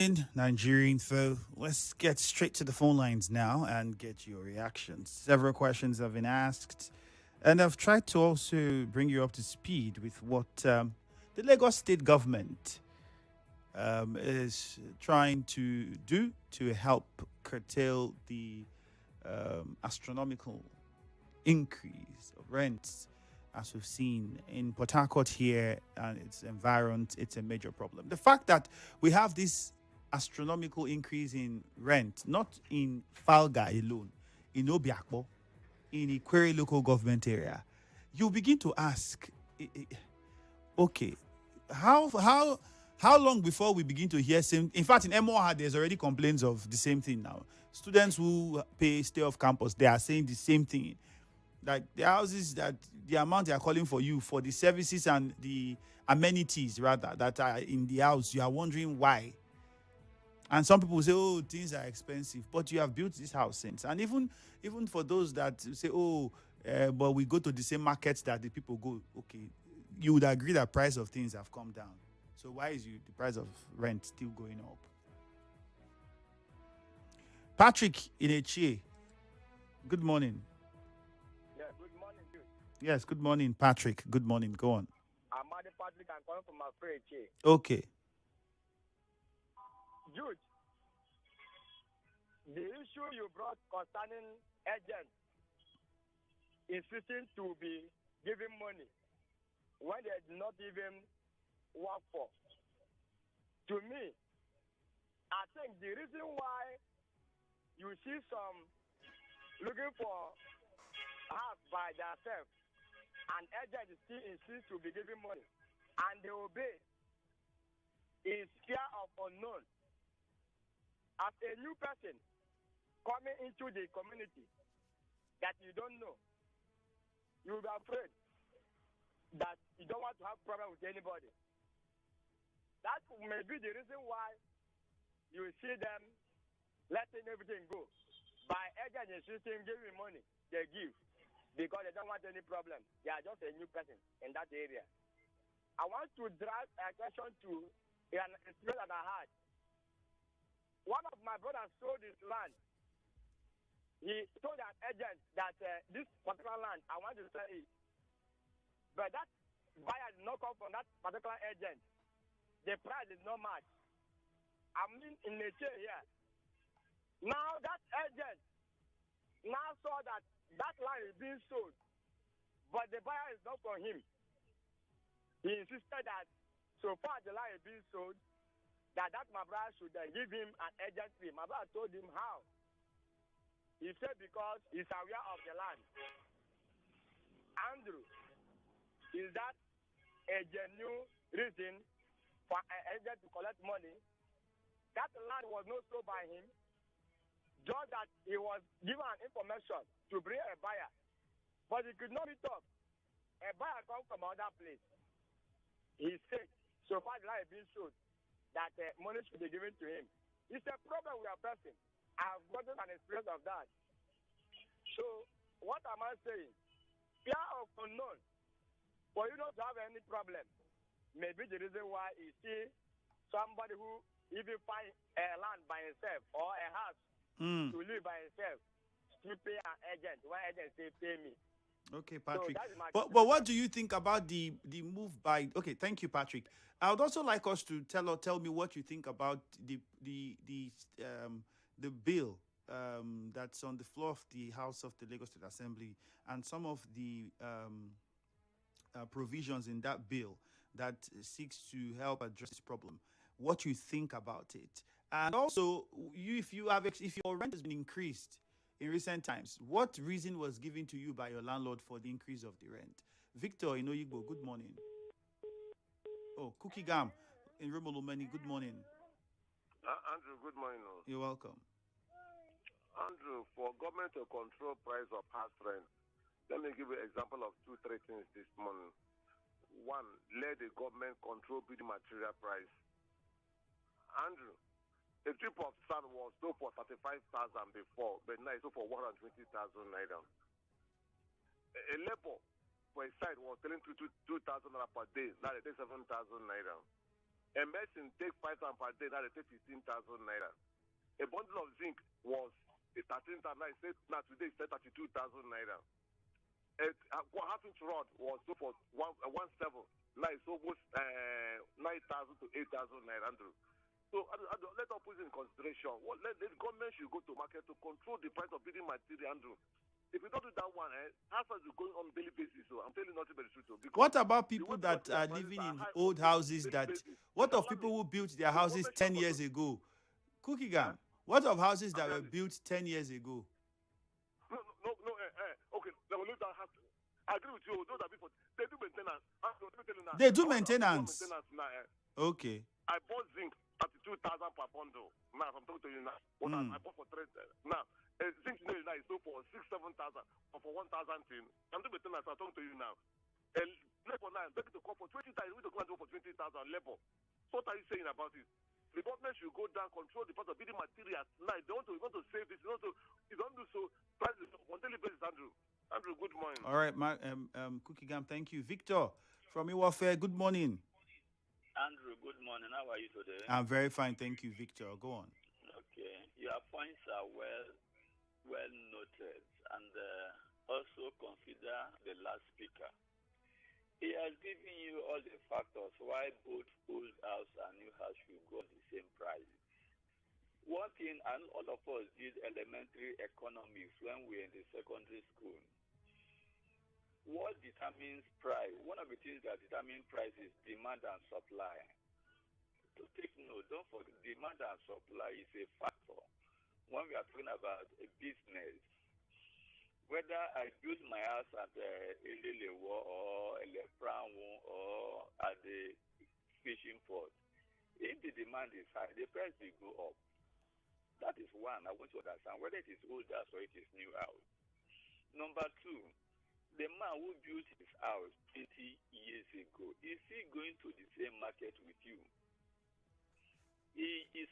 In Nigerian foe, let's get straight to the phone lines now and get your reactions. Several questions have been asked, and I've tried to also bring you up to speed with what the Lagos state government is trying to do to help curtail the astronomical increase of rents as we've seen in Port Harcourt here and its environs. It's a major problem. The fact that we have this astronomical increase in rent, not in Falga alone, in Obiakpo, in Ikwere local government area, you begin to ask, okay, how long before we begin to hear same? In fact, in MOR, there's already complaints of the same thing now. Students who pay stay off campus, they are saying the same thing. Like the houses that the amount they are calling for you for the services and the amenities rather that are in the house, you are wondering why. And some people say, "Oh, things are expensive," but you have built this house since. And even for those that say, "Oh, but we go to the same markets that the people go," okay, you would agree that price of things have come down. So why is the price of rent still going up? Patrick in Echie, good morning. Yeah, good morning, dude. Yes, good morning, Patrick. Good morning. Go on. I'm Adi Patrick. I'm calling from my friend, Che. Okay. Dude, the issue you brought concerning agents insisting to be giving money when they do not even work for. To me, I think the reason why you see some looking for house by themselves and agents still insist to be giving money and they obey is fear of unknown. As a new person coming into the community that you don't know, you will be afraid that you don't want to have problem with anybody. That may be the reason why you see them letting everything go. By agent insisting giving money, they give because they don't want any problem. They are just a new person in that area. I want to drive attention to an experience that I had. One of my brothers sold his land. He told an agent that this particular land, I want to sell it. But that buyer did not come from that particular agent. The price is not match. I mean, in the chair here. Now that agent now saw that that land is being sold, but the buyer is not from him. He insisted that so far the land is being sold, that my brother should give him an agent fee. My brother told him how. He said because he's aware of the land. Andrew, is that a genuine reason for an agent to collect money? That land was not sold by him. Just that he was given an information to bring a buyer. But he could not meet up. A buyer come from another place. He said, so far the land is being sold, that money should be given to him. It's a problem with a person. I have gotten an experience of that. So, what am I saying? Fear of unknown. For you not to have any problem, maybe the reason why you see somebody who even find a land by himself or a house to live by himself, to pay an agent. One agent say, pay me. Okay, Patrick. So but what do you think about the move by? Okay, thank you, Patrick. I would also like us to tell me what you think about the bill that's on the floor of the House of the Lagos State Assembly and some of the provisions in that bill that seeks to help address this problem. What you think about it, and also if your rent has been increased in recent times, what reason was given to you by your landlord for the increase of the rent? Victor in Oyigbo, good morning. Oh, Cookie Gam in Romolomeni, good morning. Andrew, good morning. You're welcome. Andrew, for government to control price of house rent, let me give you an example of 2-3 things this morning. One, let the government control building material price. Andrew, a trip of sand was sold for 35,000 before, but now it's sold for 120,000 naira. A labor for a site was selling 2,000 naira per day, now they take 7,000 naira. A medicine take 5,000 per day, now they take 15,000 naira. A bundle of zinc was 13,000 naira. Now today it's 32,000 naira. A half-inch rod was so for 1.7. Now it's almost 9,000 to 8,000 naira, Andrew. So let us put it in consideration. Let the government should go to market to control the price of building material, Andrew. If we don't do that one, houses are going on a daily basis. So I'm telling you nothing but the truth. What about people that are living in old houses what of people who built their houses 10 years ago? Cookie Gam, what of houses that were built 10 years ago? No, okay, they will leave that house. I agree with you. Those are people, they do maintenance. They do maintenance. Okay. I bought zinc 32,000 per bundle. Now, I'm talking to you now. What I bought for 3. Now, zinc now is sold for 6,000, 7,000 or for 1,000 thing. I'm doing maintenance. I'm talking to you now. And labor now, take it to call for 20,000. We don't go and do for 20,000 labor. So what are you saying about it? The government should go down, control the price of building materials. Now, they want to save this. They don't do so. Prices on daily basis, Andrew. Andrew, good morning. All right, Cookie Gam, thank you. Victor from Iwafe, good morning. Andrew, good morning. How are you today? I'm very fine, thank you, Victor. Go on. Okay, your points are well noted, and also consider the last speaker. He has given you all the factors why both old house and new house should go the same price. One thing, and all of us did elementary economics when we were in the secondary school. What determines price? One of the things that determines price is demand and supply. To take note, don't forget, demand and supply is a factor when we are talking about a business. Whether I build my house at Elelewo or Elepranwo or at the fishing port, if the demand is high, the price will go up. That is one I want to understand, whether it is old house or it is new house. Number two, the man who built his house 20 years ago, is he going to the same market with you? He is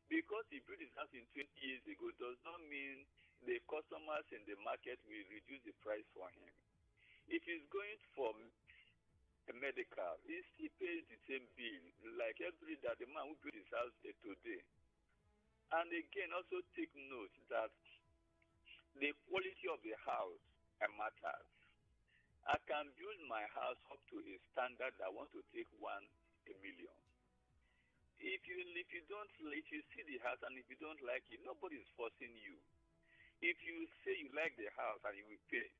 because he built his house in 20 years ago does not mean the customers in the market will reduce the price for him. If he's going for a medical, he still pays the same bill like every that the man who built his house today. And again, also take note that the quality of the house matters. I can build my house up to a standard that I want to take 1 million. If you see the house and if you don't like it, nobody is forcing you. If you say you like the house and you will pay,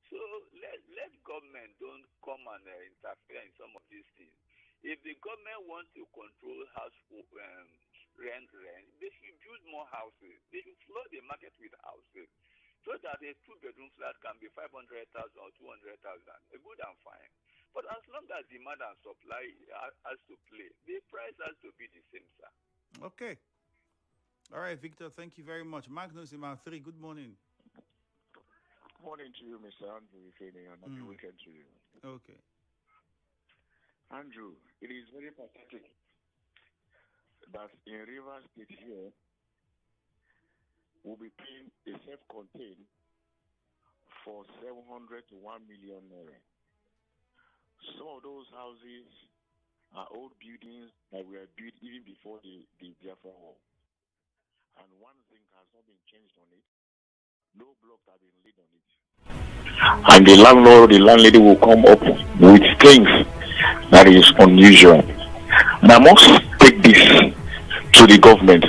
so let government don't come and interfere in some of these things. If the government wants to control house rent, they should build more houses. They should flood the market with houses, so that a 2-bedroom flat can be 500,000 or 200,000. Good and fine. But as long as demand and supply has to play, the price has to be the same, sir. Okay. All right, Victor, thank you very much. Magnus in Mount 3, good morning. Good morning to you, Mr. Andrew Ifiemi, and happy weekend to you. Okay. Andrew, it is very pathetic that in Rivers State here, we'll be paying a self-contained for 700 to 1 million naira. Some of those houses are old buildings that were built even before the Biafra War. And one thing has not been changed on it. No blocks have been laid on it. And the landlord, the landlady will come up with things that is unusual. And I must take this to the government.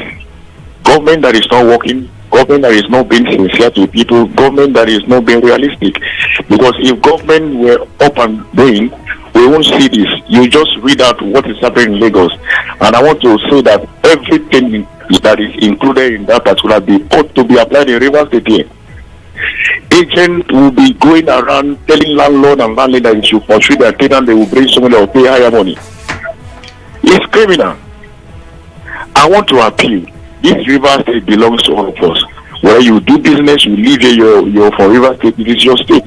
Government that is not working, government that is not being sincere to people, government that is not being realistic. Because if government were up and doing, we won't see this. You just read out what is happening in Lagos. And I want to say that everything that is included in that particular bill ought to be applied in Rivers State here. Agents will be going around telling landlord and landlady that they should pursue their tenant, they will bring someone that will pay higher money. It's criminal. I want to appeal. This Rivers State belongs to all of us. Where you do business, you live here, you're for Rivers State, it is your state.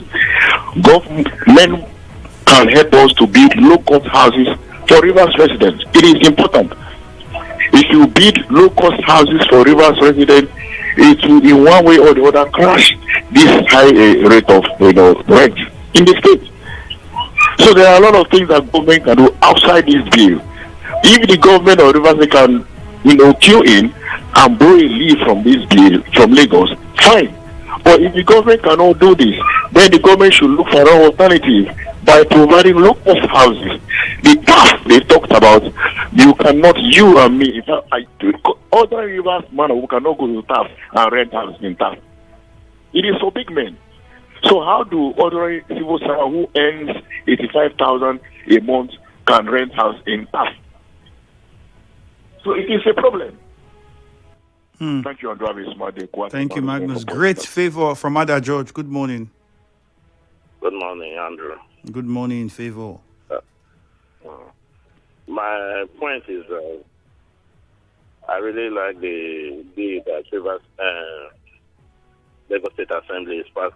Government can help us to build low-cost houses for Rivers residents. It is important. If you build low-cost houses for Rivers residents, it will in one way or the other crash this high rate of rent in the state. So there are a lot of things that government can do outside this bill. If the government of Rivers State can, queue in and borrow a leave from this bill from Lagos, fine. But if the government cannot do this, then the government should look for an alternative by providing low-cost houses. The task they talked about, you and me, in fact, other Rivers man who cannot go to TAF and rent house in TAF. It is for big men. So how do ordinary civil servant who earns 85,000 a month can rent house in TAF? So it is a problem. Thank you, Andrew. Thank you, Magnus. Great favor from Ada George. Good morning. Good morning, Andrew. Good morning, favor. My point is, I really like the bill that Lagos State Assembly is passed.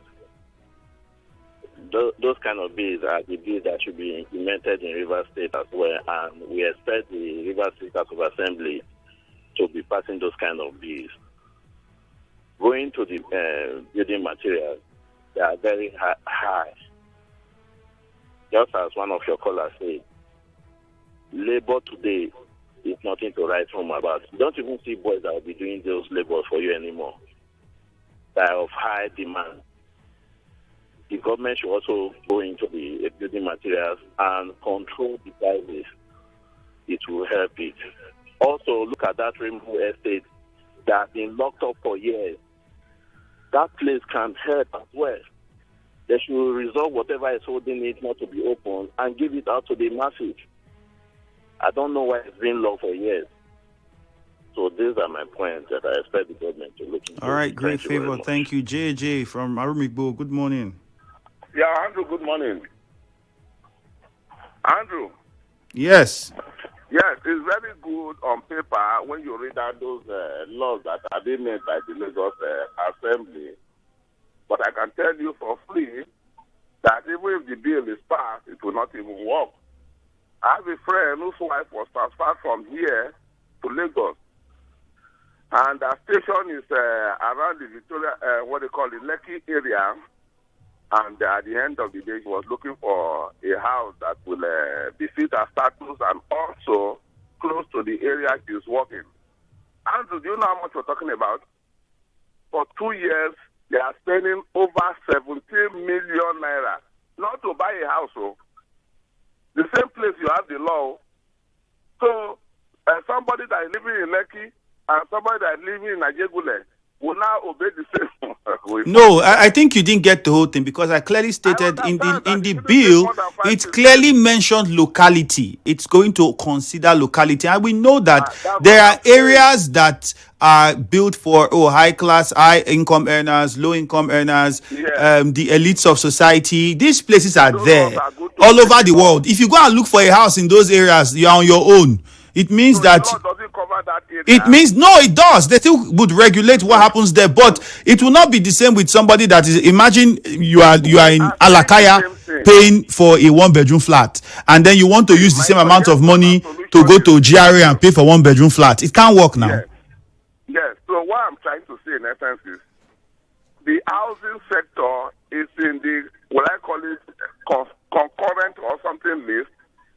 Those kind of bills are the bills that should be implemented in Rivers State as well, and we expect the Rivers State House of Assembly to be passing those kind of bills. Going to the building materials, they are very high. Just as one of your callers said, labor today is nothing to write home about. You don't even see boys that will be doing those labors for you anymore. They are of high demand. The government should also go into the building materials and control the prices. It will help it. Also, look at that Rainbow Estate that has been locked up for years. That place can help as well. They should resolve whatever is holding it not to be open and give it out to the masses. I don't know why it's been locked for years. So these are my points that I expect the government to look into. All right, great favor. Thank you. JJ from Arumigbo. Good morning. Yeah, Andrew, good morning. Andrew. Yes. Yes, it's very good on paper when you read out those laws that are being made by the Lagos Assembly. But I can tell you for free that even if the bill is passed, it will not even work. I have a friend whose wife was transferred from here to Lagos. And the station is around the Victoria, Lekki area. And at the end of the day, she was looking for a house that will befit her status and also close to the area she's working. Andrew, do you know how much we're talking about? For 2 years, they are spending over 17 million naira not to buy a house. So the same place you have the law. So somebody that is living in Lekki and somebody that is living in Ajegule will now obey the same. No, I think you didn't get the whole thing because I clearly stated in the bill, it clearly mentioned locality. It's going to consider locality. And we know that there are areas that are built for high class, high income earners, low income earners, the elites of society. These places are there all over the world. If you go and look for a house in those areas, you're on your own. It means that it means no, it does. They still would regulate what happens there, but it will not be the same with somebody that is. Imagine you are in Alakaya paying for a 1-bedroom flat, and then you want to use the same amount of money to go to GRA and pay for 1-bedroom flat. It can't work now. Yes. So what I'm trying to say in essence is the housing sector is in the what I call it concurrent or something list,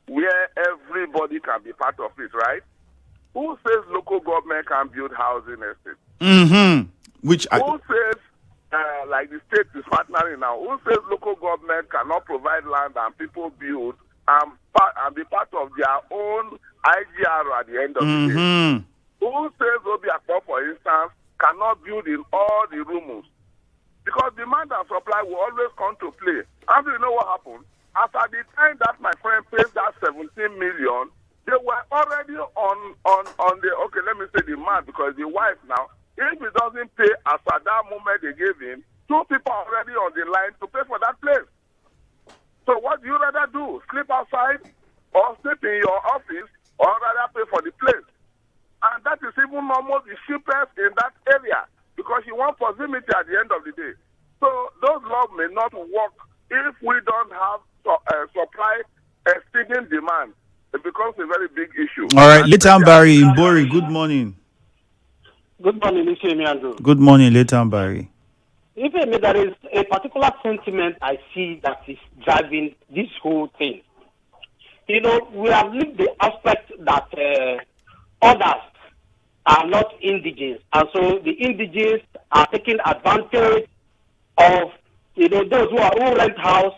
where everybody can be part of it, right? Who says local government can build housing estates? Who says, like the state is partnering now, who says local government cannot provide land and people build and be part of their own IGR at the end of the day? Who says Obiakpo, for instance, cannot build in all the rooms? Because demand and supply will always come to play. And you know what happened? After the time that my friend pays that 17 million, they were already on the, okay, let me say the man, because the wife now, if he doesn't pay as at that moment they gave him, 2 people are already on the line to pay for that place. So what do you rather do? Sleep outside or sleep in your office or rather pay for the place? And that is even almost the cheapest in that area because you want proximity at the end of the day. So those laws may not work if we don't have supply exceeding demand. It becomes a very big issue. All right, Leighton Barry in Bori, good morning. Good morning, Ifiemi Andrew. Good morning, Leighton Barry. Ifiemi, there is a particular sentiment I see that is driving this whole thing. we have lived the aspect that others are not indigenous, and so the indigenous are taking advantage of those who rent house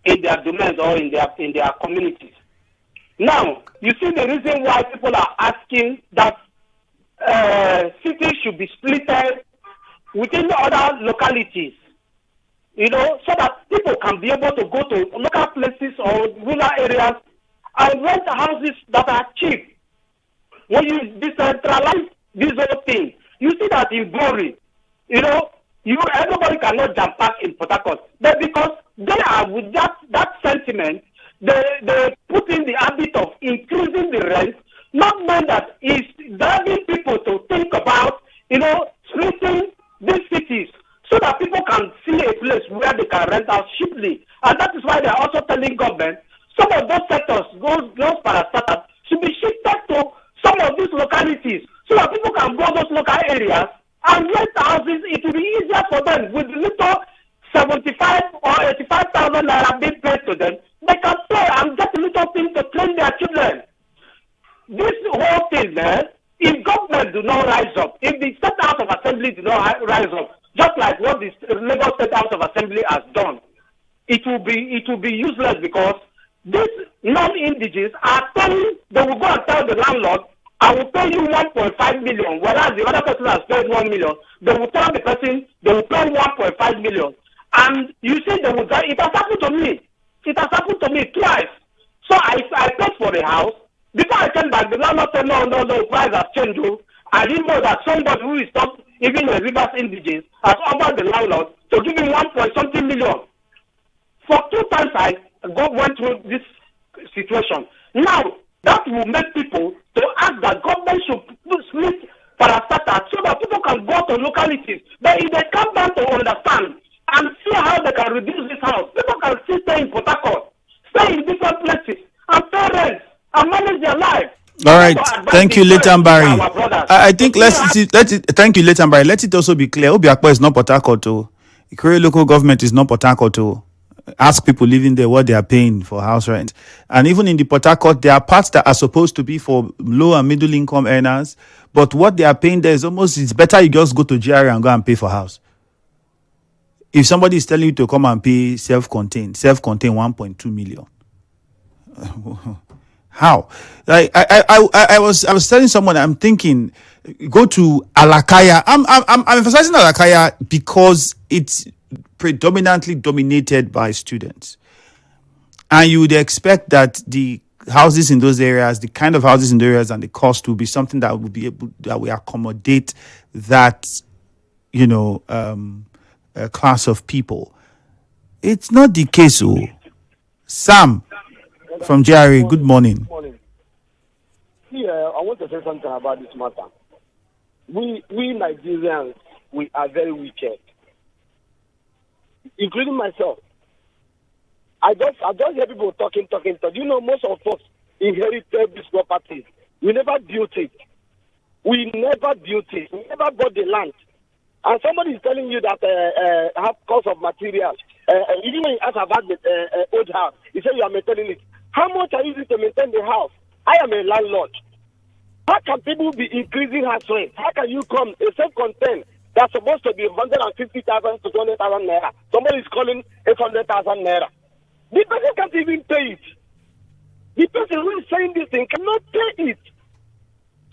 in their domains or in their communities. Now, you see the reason why people are asking that cities should be split within the other localities, so that people can be able to go to local places or rural areas and rent houses that are cheap. When you decentralize this whole thing, you see that in Glory, everybody cannot jump back in Port Harcourt. But because they are with that sentiment, they put in the habit of increasing the rent, not knowing that it's driving people to think about, splitting these cities so that people can see a place where they can rent out cheaply. And that is why they are also telling government some of those sectors, those parastatals, should be shifted to some of these localities so that people can go to those local areas and rent houses. It will be easier for them with little 75 or 85,000 naira being paid to them. They can pay and get a little thing to train their children. This whole thing, if government do not rise up, if the State House of Assembly do not rise up, just like what the Lagos State House of Assembly has done, it will be useless, because these non-indigenous are telling, they will go and tell the landlord, I will pay you 1.5 million, whereas the other person has paid 1 million. They will tell the person they will pay 1.5 million. And you see, they will die. It has happened to me. It has happened to me twice. So I paid for the house. Before I came back, the landlord said, no, price has changed. I didn't know that somebody who is not even a reverse indigenous has offered the landlord to give him 1.something million. For 2 times I went through this situation. Now, that will make people to ask that government should split parastatal so that people can go to localities. But if they come down to understand and see how they can reduce this house, people can still stay in Port Harcourt, stay in different places, and pay rent and manage their life. All right, thank you, Leighton Barry. I think thank you, Leighton Barry. Let it also be clear, Obiakpo is not Port Harcourt. Ikore local government is not Port Harcourt. Ask people living there what they are paying for house rent. And even in the Port Harcourt, there are parts that are supposed to be for low and middle income earners, but what they are paying there is it's better you just go to GRA and go and pay for house. If somebody is telling you to come and pay self-contained 1.2 million, how? I was telling someone, I'm thinking, go to Alakaya. I'm emphasizing Alakaya because it's predominantly dominated by students, and you would expect that the houses in those areas, the kind of houses in the areas, and the cost will be something that will be able, that will accommodate that class of people. It's not the case. Sam from GRA, good morning. Good morning. Yeah, I want to say something about this matter. We Nigerians, we are very wicked, including myself. I just hear people talking. Most of us inherited this property. We never built it. We never bought the land. And somebody is telling you that have cost of materials. Even when you ask about the old house, he said you are maintaining it. How much are you using to maintain the house? I am a landlord. How can people be increasing house rent? How can you come a self-contained that's supposed to be 150,000 to 200,000 naira? Somebody is calling 800,000 naira. The person can't even pay it. The person who is saying this thing cannot pay it.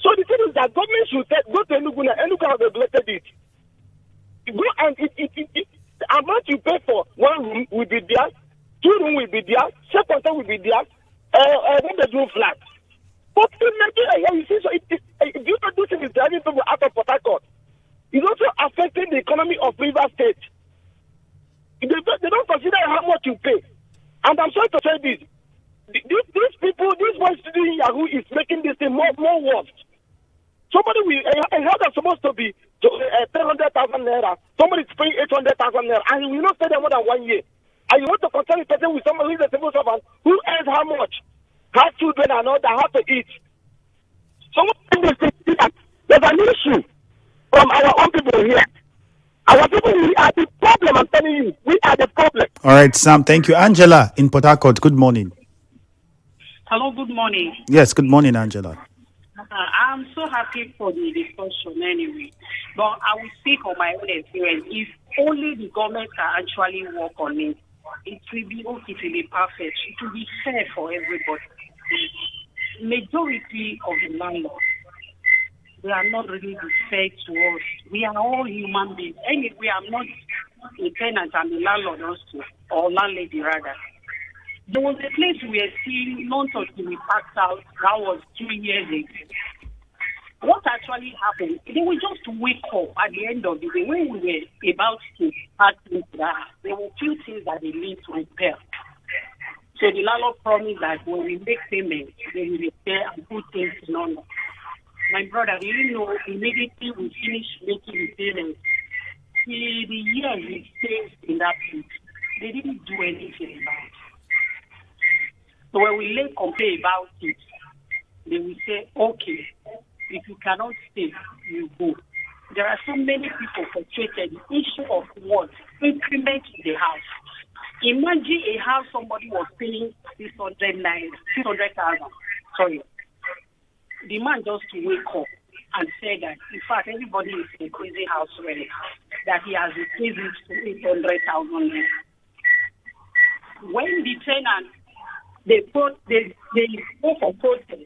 So the thing is that government should go to Enugu. Enugu has regulated it. Go and the amount you pay for 1 room will be there, 2 rooms will be there, self-contained will be there, one bedroom flat. But in Nigeria, you see, so if you don't do things, driving people out of Port Harcourt, it's also affecting the economy of River State. They don't consider how much you pay. And I'm sorry to say this. These people, this boys doing Yahoo is making this thing more worse. Somebody a house that's supposed to be 300,000 naira. Somebody is paying 800,000 naira, and he will not stay there more than 1 year. And you want to concern a person with somebody who is a civil servant who earns how much, has children and all that, how to eat. Someone there's an issue from our own people here. Our people, we are the problem. I'm telling you, we are the problem. All right, Sam. Thank you, Angela in Port Harcourt. Good morning. Hello, good morning. Yes, good morning, Angela. I'm so happy for the discussion anyway. But I will speak on my own experience. If only the government can actually work on it, it will be okay, it will be perfect. It will be fair for everybody. Majority of the landlords, they are not really fair to us. We are all human beings. Anyway, I'm not a tenant, I'm a landlord also, or landlady rather. There was a place we were seeing months until we packed out. That was 2 years ago. What actually happened? They will just wake up at the end of the day when we were about to pack into that. There were few things that they need to repair. So the landlord promised that when we make payments, they will repair and put things in order. My brother, you know, immediately we finished making the payments. The year he stays in that place, they didn't do anything about it. So when we lay complain about it, they will say, okay, if you cannot stay, you go. There are so many people frustrated. The issue of what? Increment in the house. Imagine a house somebody was paying 600,000. Sorry. The man just wake up and say that, in fact, everybody is increasing house rent, that he has increased it to 800,000. When the tenant, they go for protest,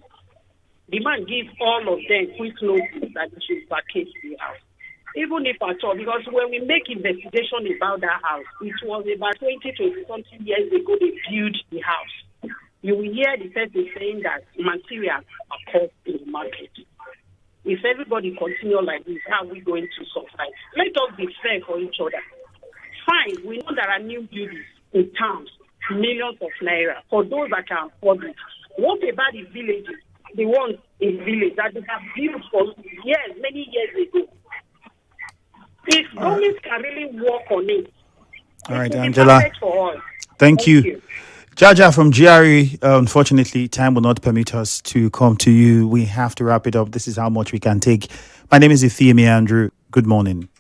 the man gives all of them quick notice that they should vacate the house. Even if at all, because when we make investigation about that house, it was about 20 to something years ago they built the house. You will hear the person saying that materials are cost in the market. If everybody continue like this, how are we going to survive? Let us be fair for each other. Fine, we know there are new buildings in towns, millions of naira, for those that can afford it. What about the villages? The ones in village that they have built for years, many years ago. If government can really work on it, All right, it will be Angela. perfect for us. Thank you. Jaja from GRE, unfortunately, time will not permit us to come to you. We have to wrap it up. This is how much we can take. My name is Ifiemi Andrew. Good morning.